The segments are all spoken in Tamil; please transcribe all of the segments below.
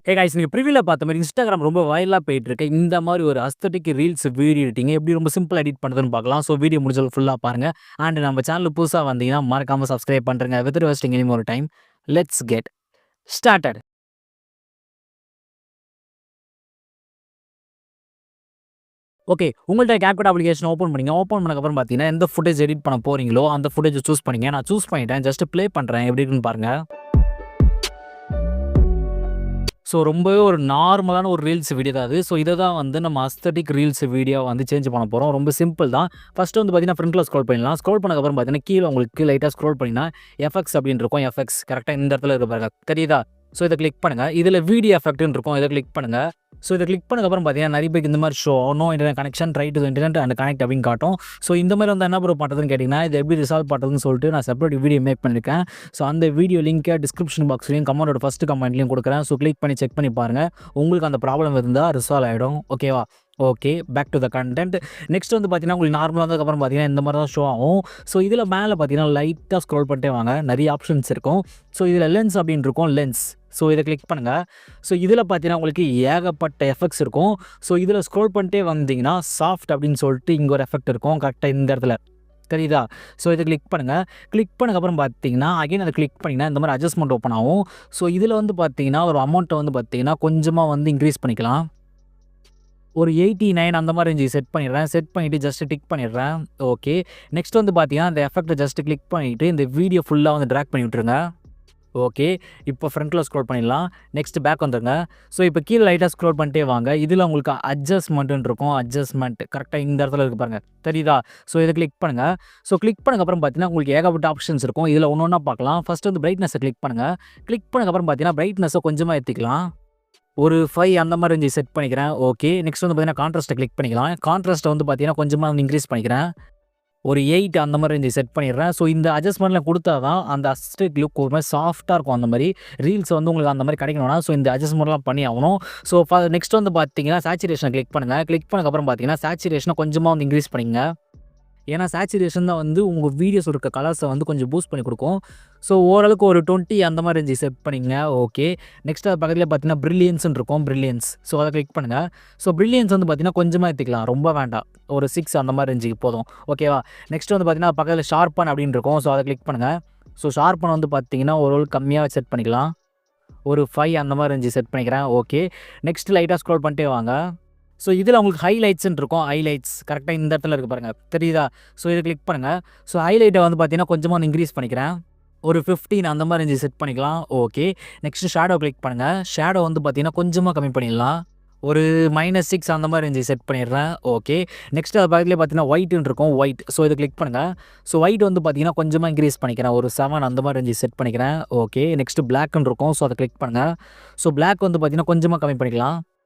ஹே गाइस நீங்க ப்ரிவியூல பார்த்த மாதிரி இன்ஸ்டாகிராம் ரொம்ப வைரலா போயிட்டு இருக்கு. இந்த மாதிரி ஒரு அஸ்தெடிக் ரீல்ஸ் வீடியோ எடிட்டிங் எப்படி ரொம்ப சிம்பிளா எடிட் பண்றதுன்னு பார்க்கலாம். ஸோ வீடியோ முடிஞ்ச அளவுக்கு ஃபுல்லா பாருங்க. அண்ட் நம்ம சேனல் புதுசா வந்தீங்கன்னா மறக்காம சப்ஸ்கிரைப் பண்றேங்க. With wasting any more time let's get started. Okay, உங்கள்ட்ட Capcut அப்ளிகேஷன் ஓப்பன் பண்ணீங்க. ஓப்பன் பண்ணதுக்கப்புறம் பார்த்தீங்கன்னா எந்த ஃபுட்டேஜ் எடிட் பண்ண போறீங்களோ அந்த ஃபுட்டேஜ் சூஸ் பண்ணீங்க. நான் சூஸ் பண்ணிட்டேன். ஜஸ்ட் ப்ளே பண்றேன். எப்படி இருக்குன்னு பாருங்க. ஸோ ரொம்பவே ஒரு நார்மலான ஒரு ரீல்ஸ் வீடியோ தான் அது. ஸோ இதை தான் வந்து நம்ம அஸ்தெடிக் ரீல்ஸ் வீடியோ வந்து சேஞ்ச் பண்ண போகிறோம். ரொம்ப சிம்பிள் தான். ஃபஸ்ட்டு வந்து பார்த்தீங்கன்னா ஃப்ரண்ட்டில் ஸ்க்ரோல் பண்ணிடலாம். ஸ்க்ரோல் பண்ணதுக்கப்புறம் பார்த்தீங்கன்னா கீழே உங்களுக்கு லைட்டாக ஸ்க்ரோல் பண்ணிங்கன்னா எஃபெக்ட்ஸ் அப்படின்னு இருக்கும். எஃபெக்ட்ஸ் கரெக்டாக இந்த இடத்துல இருக்க பாருங்க, தெரியுதா? ஸோ இதை கிளிக் பண்ணுங்கள். இதில் வீடியோ எஃபெக்ட்னு இருக்கும். இதை கிளிக் பண்ணுங்கள். ஸோ இதை கிளிக் பண்ணதுக்கப்புறம் பார்த்தீங்கன்னா நிறைய பேருக்கு இந்த மாதிரி show no internet connection try to internet and connect அப்படின்னு காட்டும். ஸோ இந்த மாதிரி வந்து என்ன ப்ரோ பண்ணுறதுன்னு கேட்டிங்கன்னா இது எப்படி ரிசால்வ் பண்ணுறதுன்னு சொல்லிட்டு நான் செப்பரேட் வீடியோ மேக் பண்ணியிருக்கேன். ஸோ அந்த வீடியோ லிங்க்கை டிஸ்கிரிப்ஷன் பாக்ஸ்லையும் கமெண்டோட ஃபஸ்ட்டு கமெண்ட்லையும் கொடுக்குறேன். ஸோ கிளிக் பண்ணி செக் பண்ணி பாருங்கள். உங்களுக்கு அந்த ப்ராப்ளம் இருந்தால் ரிசால்வ் ஆகிடும். ஓகேவா? Okay, back to the content. Next வந்து பார்த்தீங்கன்னா உங்களுக்கு நார்மலாக வந்ததுக்கப்புறம் பார்த்தீங்கன்னா இந்த மாதிரி தான் ஷோ ஆகும். ஸோ இதில் மேலே பார்த்தீங்கன்னா லைட்டாக ஸ்க்ரோல் பண்ணிட்டே வாங்க. நிறைய ஆப்ஷன்ஸ் இருக்கும். ஸோ இதில் லென்ஸ் அப்படின்னு இருக்கும். லென்ஸ். ஸோ இதை கிளிக் பண்ணுங்கள். ஸோ இதில் பார்த்தீங்கன்னா உங்களுக்கு ஏகப்பட்ட எஃபெக்ட்ஸ் இருக்கும். ஸோ இதில் ஸ்க்ரோல் பண்ணிட்டே வந்தீங்கன்னா சாஃப்ட் அப்படின்னு சொல்லிட்டு இங்கே ஒரு எஃபெக்ட் இருக்கும். கரெக்டாக இந்த இடத்துல தெரியுதா? ஸோ இதை கிளிக் பண்ணுங்கள். கிளிக் பண்ணதுக்கப்புறம் பார்த்தீங்கன்னா அகைன் அதை கிளிக் பண்ணிங்கன்னா இந்த மாதிரி அட்ஜஸ்ட்மெண்ட் ஓப்பன் ஆகும். ஸோ இதில் வந்து பார்த்தீங்கன்னா ஒரு அமௌண்ட்டை வந்து பார்த்தீங்கன்னா கொஞ்சமாக வந்து இன்க்ரீஸ் பண்ணிக்கலாம். ஒரு 89 அந்த மாதிரி ரேஞ்சு செட் பண்ணிடுறேன். செட் பண்ணிவிட்டு ஜஸ்ட் டிக் பண்ணிடுறேன். ஓகே, நெக்ஸ்ட் வந்து பார்த்தீங்கன்னா அந்த எஃபெக்ட்டை ஜஸ்ட் கிளிக் பண்ணிவிட்டு இந்த வீடியோ ஃபுல்லாக வந்து ட்ராக் பண்ணி விட்ருங்க. ஓகே, இப்போ ஃப்ரண்ட்டில் ஸ்க்ரோல் பண்ணிடலாம். நெக்ஸ்ட் பேக் வந்துடுங்க. ஸோ இப்போ கீழே லைட்டாக ஸ்க்ரோல் பண்ணிட்டே வாங்க. இதில் உங்களுக்கு அட்ஜஸ்ட்மெண்ட்டுன்னு இருக்கும். அட்ஜஸ்ட்மெண்ட் கரெக்டாக இந்த இடத்துல இருக்குது பாருங்கள், தெரியுதா? ஸோ இதை கிளிக் பண்ணுங்கள். ஸோ கிளிக் பண்ணக்கப்புறம் பார்த்தீங்கன்னா உங்களுக்கு ஏகப்பட்ட ஆப்ஷன்ஸ் இருக்கும். இதில் ஒன்று ஒன்றா பார்க்கலாம். ஃபஸ்ட்டு வந்து பிரைட்னஸை கிளிக் பண்ணுங்கள். கிளிக் பண்ணக்கப்புறம் பார்த்தீங்கன்னா பிரைட்னஸை கொஞ்சமாக ஏற்றிக்கலாம். ஒரு 5 அந்த மாதிரி ரேஞ்சு செட் பண்ணிக்கிறேன். ஓகே, நெக்ஸ்ட் வந்து பார்த்தீங்கன்னா கான்ட்ராஸ்ட்டை கிளிக் பண்ணிக்கலாம். கான்ட்ராஸ்ட்டை வந்து பார்த்தீங்கன்னா கொஞ்சமாக வந்து இன்க்ரீஸ் பண்ணிக்கிறேன். ஒரு 8 அந்த மாதிரி ரேஞ்சு செட் பண்ணிடுறேன். ஸோ இந்த அட்ஜஸ்ட்மெண்ட்டில் கொடுத்தா தான் அந்த அஸ்தெடிக் லுக் ஒரு மாதிரி சாஃப்ட்டாக இருக்கும். அந்த மாதிரி ரீல்ஸ் வந்து உங்களுக்கு அந்த மாதிரி கிடைக்கணும்னா ஸோ இந்த அட்ஜஸ்ட்மெண்ட்லாம் பண்ணி ஆகணும். ஸோ நெக்ஸ்ட் வந்து பார்த்தீங்கன்னா சேச்சுரேஷனை கிளிக் பண்ணுங்கள். கிளிக் பண்ணதுக்கப்புறம் பார்த்தீங்கன்னா சேச்சுரேஷனை கொஞ்சமாக வந்து இன்க்ரீஸ் பண்ணிங்க. ஏன்னா சேச்சுரேஷன் தான் வந்து உங்கள் வீடியோஸ் இருக்க கலர்ஸை வந்து கொஞ்சம் பூஸ்ட் பண்ணி கொடுக்கும். ஸோ ஓரளவுக்கு ஒரு 20 அந்த மாதிரி ரேஞ்சு செட் பண்ணிங்க. ஓகே, நெக்ஸ்ட் அது பக்கத்தில் பார்த்தீங்கன்னா பிரில்லியன்ஸ்னு இருக்கும். பிரில்லியன்ஸ். ஸோ அதை கிளிக் பண்ணுங்கள். ஸோ பிரில்லியன்ஸ் வந்து பார்த்தீங்கன்னா கொஞ்சமாக ஏற்றிக்கலாம், ரொம்ப வேண்டாம். ஒரு 6 அந்த மாதிரி ரேஞ்சுக்கு போதும். ஓகேவா? நெக்ஸ்ட் வந்து பார்த்தீங்கன்னா பக்கத்தில் ஷார்ப்பன் அப்படின்னு இருக்கும். ஸோ அதை கிளிக் பண்ணுங்கள். ஸோ ஷார்ப்பன் வந்து பார்த்தீங்கன்னா ஓரளவுக்கு கம்மியாக செட் பண்ணிக்கலாம். ஒரு 5 அந்த மாதிரி ரேஞ்சு செட் பண்ணிக்கிறேன். ஓகே, நெக்ஸ்ட் லைட்டாக ஸ்க்ரோல் பண்ணிட்டே வாங்க. ஸோ இதில் உங்களுக்கு ஹைலைட்ஸ்ன்னு இருக்கும். ஹைலைட்ஸ் கரெக்டாக இந்த இடத்துல இருக்குது பாருங்கள், தெரியுதா? ஸோ இதை கிளிக் பண்ணுங்கள். ஸோ ஹைலைட்டை வந்து பார்த்தீங்கன்னா கொஞ்சமாக வந்து இன்க்ரீஸ் பண்ணிக்கிறேன். ஒரு 15 அந்த மாதிரி ரேஞ்சு செட் பண்ணிக்கலாம். ஓகே, நெக்ஸ்ட் ஷேடோ கிளிக் பண்ணுங்கள். ஷேடோ வந்து பார்த்தீங்கன்னா கொஞ்சமாக கம்மி பண்ணிடலாம். ஒரு -6 அந்த மாதிரி ரேஞ்சு செட் பண்ணிடுறேன். ஓகே, நெக்ஸ்ட் அது பக்கத்துலேயே பார்த்தீங்கன்னா ஒயிட்னு இருக்கும். ஒயிட். ஸோ இதை கிளிக் பண்ணுங்கள். ஸோ ஒயிட் வந்து பார்த்தீங்கன்னா கொஞ்சமாக இன்க்ரீஸ் பண்ணிக்கிறேன். ஒரு 7 அந்த மாதிரி ரேஞ்சு செட் பண்ணிக்கிறேன். ஓகே, நெக்ஸ்ட் பிளாக்னு இருக்கும். ஸோ அதை கிளிக் பண்ணுங்கள். ஸோ பிளாக் வந்து பார்த்தீங்கன்னா கொஞ்சமாக கம்மி பண்ணிக்கலாம்.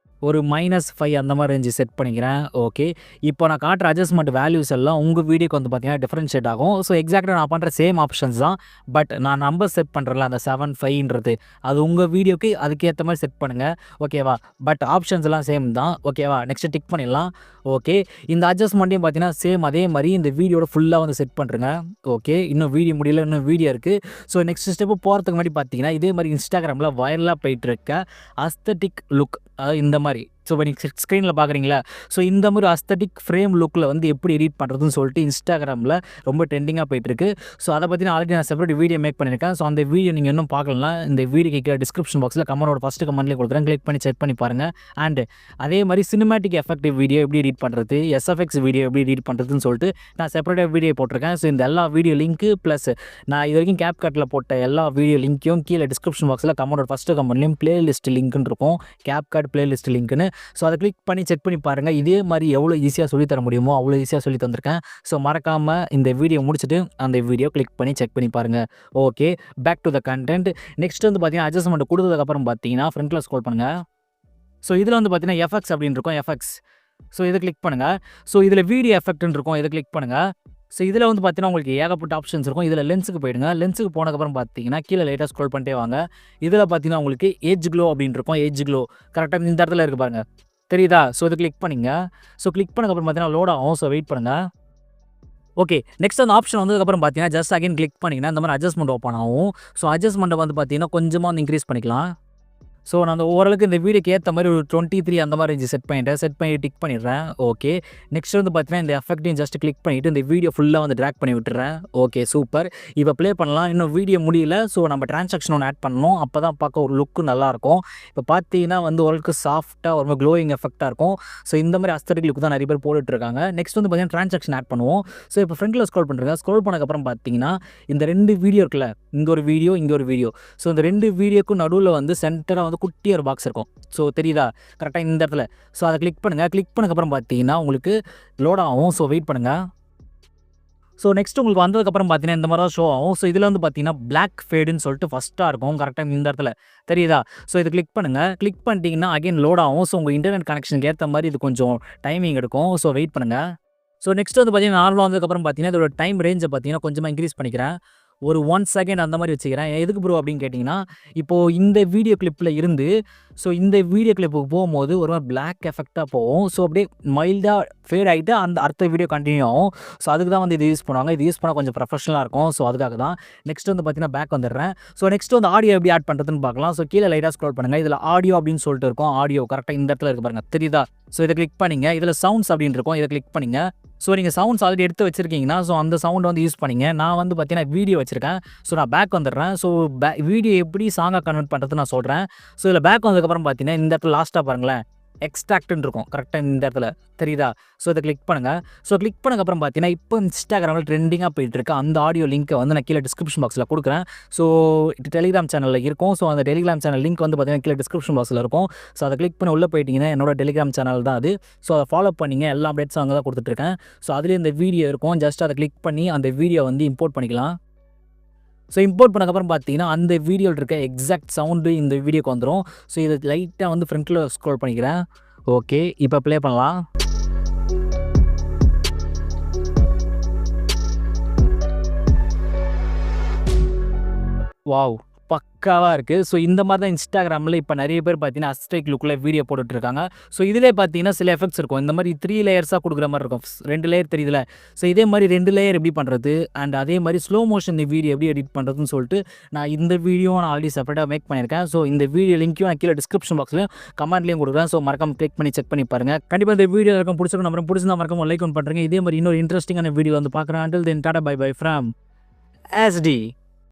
ஒரு -5 அந்த மாதிரி ரேஞ்சு செட் பண்ணிக்கிறேன். ஓகே, இப்போ நான் காட்டுற அட்ஜஸ்ட்மெண்ட் வேல்யூஸ் எல்லாம் உங்கள் வீடியோக்கு வந்து பார்த்தீங்கன்னா டிஃப்ரென்ஷியேட் ஆகும். ஸோ எக்ஸாக்டாக நான் பண்ணுற சேம் ஆப்ஷன்ஸ் தான். பட் நான் நம்பர் செட் பண்ணுறல அந்த 7, 5ன்றது அது உங்கள் வீடியோக்கு அதுக்கேற்ற மாதிரி செட் பண்ணுங்கள். ஓகேவா? பட் ஆப்ஷன்ஸ் எல்லாம் சேம் தான். ஓகேவா? நெக்ஸ்ட் டிக் பண்ணிடலாம். ஓகே, இந்த அட்ஜஸ்ட்மெண்ட்டையும் பார்த்தீங்கன்னா சேம் அதே மாதிரி இந்த வீடியோட ஃபுல்லாக வந்து செட் பண்ணுறேங்க. ஓகே, இன்னும் வீடியோ முடியல, இன்னும் வீடியோ இருக்குது. ஸோ நெக்ஸ்ட் ஸ்டெப்பு போகிறதுக்கு முன்னாடி பார்த்தீங்கன்னா இதே மாதிரி இன்ஸ்டாகிராமில் வைரலாக போயிட்டு இருக்க அஸ்தெடிக் லுக், அதாவது இந்த மாதிரி. ஸோ இப்போ நீங்கள் ஸ்க்ரீனில் பார்க்குறீங்களா? ஸோ இந்த மாதிரி அஸ்தெடிக் ஃப்ரேம் லுக்கில் வந்து எப்படி எடிட் பண்ணுறதுன்னு சொல்லிட்டு இன்ஸ்டாகிராமில் ரொம்ப ட்ரெண்டிங்காக போயிட்டுருக்கு. ஸோ அதை பற்றி நான் ஆல்ரெடி நான் செப்பரேட் வீடியோ மேக் பண்ணியிருக்கேன். ஸோ அந்த வீடியோ நீங்கள் இன்னும் பார்க்கலன்னா இந்த வீடியோ கேட்குற டிஸ்கிரிப்ஷன் பாக்ஸில் கமெண்டோட ஃபஸ்ட்டு கமெண்ட்லேயே கொடுக்குறேன். கிளிக் பண்ணி செக் பண்ணி பாருங்கள். அண்ட் அதே மாதிரி சினிமேட்டிக் எஃபெக்டிவ் வீடியோ எப்படி எடிட் பண்ணுறது, எஸ்எஃப்எக்ஸ் வீடியோ எப்படி எடிட் பண்ணுறதுன்னு சொல்லிட்டு நான் செப்பரேட்டாக வீடியோ போட்டிருக்கேன். ஸோ இந்த எல்லா வீடியோ லிங்க்கு ப்ளஸ் நான் இது வரைக்கும் Capcutல போட்ட எல்லா வீடியோ லிங்க்கையும் கீழே டிஸ்கிரிப்ஷன் பாக்ஸில் கமெண்டோட ஃபஸ்ட்டு கமெண்ட்லேயும் பிளேலிஸ்ட் லிங்க்னு இருக்கும். Capcut பிளேலிஸ்ட் லிங்க்னு. ஸோ அதை கிளிக் பண்ணி செக் பண்ணி பாருங்கள். இதே மாதிரி எவ்வளோ ஈஸியாக சொல்லி தர முடியுமோ அவ்வளோ ஈஸியாக சொல்லி தந்திருக்கேன். ஸோ மறக்காமல் இந்த வீடியோ முடிச்சுட்டு அந்த வீடியோ கிளிக் பண்ணி செக் பண்ணி பாருங்கள். Okay, back to the content. Next வந்து பார்த்தீங்கன்னா அட்ஜஸ்ட்மெண்ட் கொடுத்ததுக்கப்புறம் பார்த்தீங்கன்னா ஃப்ரண்ட்டில் ஸ்க்ரோல் பண்ணுங்கள். ஸோ இதில் வந்து பார்த்தீங்கன்னா எஃபெக்ட்ஸ் அப்படின்னு இருக்கும். எஃபெக்ட்ஸ். ஸோ இதை கிளிக் பண்ணுங்கள். ஸோ இதில் வீடியோ எஃபெக்ட்னு இருக்கும். இதை கிளிக் பண்ணுங்கள். ஸோ இதில் வந்து பார்த்தீங்கன்னா உங்களுக்கு ஏகப்பட்ட ஆப்ஷன்ஸ் இருக்கும். இதில் லென்ஸுக்கு போயிடுங்க. லென்ஸுக்கு போனதுக்கப்புறம் பார்த்தீங்கன்னா கீழே லைட்டாக ஸ்க்ரோல் பண்ணிட்டே வாங்க. இதில் பார்த்தீங்கன்னா உங்களுக்கு ஏஜ் க்ளோ அப்படின்னு இருக்கும். ஏஜ் க்ளோ கரெக்டாக இந்த இடத்துல இருக்குது பாருங்கள், தெரியுதா? ஸோ இது கிளிக் பண்ணிங்க. ஸோ கிளிக் பண்ணதுக்கப்புறம் பார்த்தீங்கன்னா லோட் ஆகும். ஸோ வெயிட் பண்ணுங்கள். ஓகே, நெக்ஸ்ட் அந்த ஆப்ஷன் வந்ததுக்கப்புறம் பார்த்தீங்கன்னா ஜஸ்ட் அகைன் கிளிக் பண்ணிங்கன்னா இந்த மாதிரி அட்ஜஸ்ட்மெண்ட் ஓப்பன் ஆகும். ஸோ அட்ஜஸ்ட்மெண்ட்டை வந்து பார்த்தீங்கன்னா கொஞ்சமாக வந்து இன்க்ரீஸ் பண்ணிக்கலாம். ஸோ நான் அந்த ஓரளவுக்கு இந்த வீடியோக்கு ஏற்ற மாதிரி ஒரு 23 அந்த மாதிரி ரேஞ்சு செட் பண்ணிட்டேன். செட் பண்ணி டிக் பண்ணிடுறேன். ஓகே. நெக்ஸ்ட் வந்து பார்த்தீங்கன்னா இந்த எஃபெக்ட்டையும் ஜஸ்ட் கிளிக் பண்ணிவிட்டு இந்த வீடியோ ஃபுல்லாக வந்து ட்ராக் பண்ணி விட்டுறேன். Okay super. இப்போ ப்ளே பண்ணலாம். இன்னும் வீடியோ முடியல. ஸோ நம்ம டிரான்சாக்ஷன் ஒன்று ஆட் பண்ணணும். அப்போ தான் பார்க்க ஒரு லுக்கு நல்லாயிருக்கும். இப்போ பார்த்தீங்கன்னா வந்து ஓரளவுக்கு சாஃப்ட்டாக ஒரு க்ளோயிங் எஃபெக்டாக இருக்கும். ஸோ இந்த மாதிரி அஸ்தட்டிக் லுக் தான் நிறைய பேர் போட்டுட்ருக்காங்க. நெக்ஸ்ட் வந்து பார்த்தீங்கன்னா டிரான்சாக்ஷன் ஆட் பண்ணுவோம். ஸோ இப்போ ஃப்ரண்ட்டில் ஸ்க்ரோல் பண்ணுறேங்க. ஸ்க்ரோல் பண்ணதுக்கப்புறம் பார்த்தீங்கன்னா இந்த 2 வீடியோ இருக்குல்ல, இங்கே ஒரு வீடியோ, இங்கே ஒரு வீடியோ. ஸோ இந்த 2 வீடியோக்கும் நடுவில் வந்து சென்டராக வந்து குட்டியாக ஒரு பாக்ஸ் இருக்கும். ஸோ தெரியுதா கரெக்டாக இந்த இடத்துல. ஸோ அதை கிளிக் பண்ணுங்கள். கிளிக் பண்ணதுக்கப்புறம் பார்த்தீங்கன்னா உங்களுக்கு லோட் ஆகும். ஸோ வெயிட் பண்ணுங்கள். ஸோ நெக்ஸ்ட் உங்களுக்கு வந்ததுக்கப்புறம் பார்த்தீங்கன்னா இந்த மாதிரி தான் ஷோ ஆகும். ஸோ இதில் வந்து பார்த்தீங்கன்னா பிளாக் ஃபேடுன்னு சொல்லிட்டு ஃபஸ்ட்டாக இருக்கும். கரெக்டாக இந்த இடத்துல தெரியுதா? ஸோ இது கிளிக் பண்ணுங்கள். கிளிக் பண்ணிட்டீங்கன்னா அகைன் லோட் ஆகும். ஸோ உங்கள் இன்டர்நெட் கனெக்ஷனுக்கு ஏற்ற மாதிரி இது கொஞ்சம் டைமிங் எடுக்கும். ஸோ வெயிட் பண்ணுங்கள். ஸோ நெக்ஸ்ட் வந்து பார்த்தீங்கன்னா நார்மலாக வந்ததுக்கப்புறம் பார்த்தீங்கன்னா இதோட டைம் ரேஞ்சை பார்த்தீங்கன்னா கொஞ்சமாக இன்க்ரீஸ் பண்ணிக்கிறேன். ஒரு 1 செகண்ட் அந்த மாதிரி வச்சுக்கிறேன். எதுக்கு ப்ரோ அப்படின்னு கேட்டிங்கன்னா, இப்போது இந்த வீடியோ கிளிப்பில் இருந்து ஸோ இந்த வீடியோ கிளிப்புக்கு போகும்போது ஒரு மாதிரி பிளாக் எஃபெக்டாக போகும். ஸோ அப்படியே மைல்டாக ஃபேட் ஆகிட்டு அந்த அடுத்த வீடியோ கண்டினியூ ஆகும். ஸோ அதுக்கு தான் வந்து இது யூஸ் பண்ணுவாங்க. இது யூஸ் பண்ணால் கொஞ்சம் ப்ரொஃபஷனலாக இருக்கும். ஸோ அதுக்காக தான். நெக்ஸ்ட் வந்து பார்த்தீங்கன்னா பேக் வந்துடுறேன். ஸோ நெக்ஸ்ட் வந்து ஆடியோ எப்படி ஆட் பண்ணுறதுன்னு பார்க்கலாம். ஸோ கீழே லைட்டாக ஸ்க்ரோல் பண்ணுங்கள். இதில் ஆடியோ அப்படின்னு சொல்லிட்டு இருக்கும். ஆடியோ கரெக்டாக இந்த இடத்துல இருக்கு பாருங்கள், தெரியுதா? ஸோ இதை கிளிக் பண்ணிங்க. இதில் சவுண்ட்ஸ் அப்படின்னு இருக்கும். இதை கிளிக் பண்ணிங்க. ஸோ நீங்கள் சவுண்ட்ஸ் ஆல்ரெடி எடுத்து வச்சிருக்கீங்கன்னா ஸோ அந்த சவுண்ட் வந்து யூஸ் பண்ணிங்க. நான் வந்து பார்த்தீங்கன்னா வீடியோ வச்சிருக்கேன். ஸோ நான் பேக் வந்துடுறேன். ஸோ வீடியோ எப்படி சாங்காக கன்வெர்ட் பண்ணுறது நான் சொல்கிறேன். ஸோ இதில் பேக் வந்ததுக்கப்புறம் பார்த்தீங்கன்னா இந்த இடத்துல லாஸ்ட்டாக பாருங்களேன், எக்ஸ்ட்ராக்ட்னு இருக்கும். கரெக்டாக இந்த இடத்துல தெரியுதா? ஸோ இதை கிளிக் பண்ணுங்கள். ஸோ கிளிக் பண்ணதுக்கப்புறம் பார்த்தீங்கன்னா இப்போ இன்ஸ்டாகிராமில் ட்ரெண்டிங்காக போயிட்டுருக்கு அந்த ஆடியோ லிங்க்கை வந்து நான் கீழே டிஸ்கிரிப்ஷன் பாக்ஸில் கொடுக்குறேன். ஸோ டெலிகிராம் சேனலில் இருக்கும். ஸோ அந்த டெலிகிராம் சேனல் லிங்க் வந்து பார்த்தீங்கன்னா கீழே டிஸ்கிரிப்ஷன் பாக்ஸில் இருக்கும். ஸோ அதை கிளிக் பண்ணி உள்ளே போயிட்டீங்கன்னா என்னோட டெலிகிராம் சேனல் தான் அது. ஸோ அதை ஃபாலோ பண்ணிங்க. எல்லா அப்டேட்ஸும் அங்கே தான் கொடுத்துட்ருக்கேன். ஸோ அதுலேயே இந்த வீடியோ இருக்கும். ஜஸ்ட் அதை கிளிக் பண்ணி அந்த வீடியோ வந்து இம்போர்ட் பண்ணிக்கலாம். ஸோ இம்போர்ட் பண்ணக்கப்புறம் பார்த்தீங்கன்னா அந்த வீடியோவில் இருக்க எக்ஸாக்ட் சவுண்டு இந்த வீடியோக்கு வந்துடும். ஸோ இதை லைட்டாக வந்து ஃப்ரண்ட்டில் ஸ்க்ரோல் பண்ணிக்கிறேன். ஓகே, இப்போ ப்ளே பண்ணலாம். வாவ், பக்காவாக இருக்குது. ஸோ இந்த மாதிரி தான் இன்ஸ்டாகிராமில் இப்போ நிறைய பேர் பார்த்தீங்கன்னா அஸ்டேக் லுக்கில் வீடியோ போட்டுட்ருக்காங்க. ஸோ இதிலே பார்த்தீங்கன்னா சில எஃபெக்ட்ஸ் இருக்கும். இந்த மாதிரி 3 லேயர்ஸாக கொடுக்குற மாதிரி இருக்கும். 2 லேயர் தெரியுதுல. ஸோ இதே மாதிரி 2 லேயர் எப்படி பண்ணுறது அண்ட் அதே மாதிரி ஸ்லோ மோஷன் இந்த வீடியோ எப்படி எடிட் பண்ணுறதுன்னு சொல்லிட்டு நான் இந்த வீடியோவும் நான் ஆல்ரெடி செப்பரேட்டாக மேக் பண்ணியிருக்கேன். ஸோ இந்த வீடியோ லிங்க்கையும் நான் கீழே டிஸ்கிரிப்ஷன் பாக்ஸ்லையும் கமெண்ட்லேயும் கொடுக்குறேன். ஸோ மறக்காம கிளிக் பண்ணி செக் பண்ணி பாருங்கள். கண்டிப்பாக இந்த வீடியோ இருக்கும் பிடிச்சிருக்கும். அப்புறம் பிடிச்சிருந்தா மறக்காம லைக் ஒன் பண்ணுறேங்க. இதே மாதிரி இன்னொரு இன்ட்ரெஸ்டிங்கான வீடியோ வந்து பார்க்குறேன். Until then, tata bye bye from SD.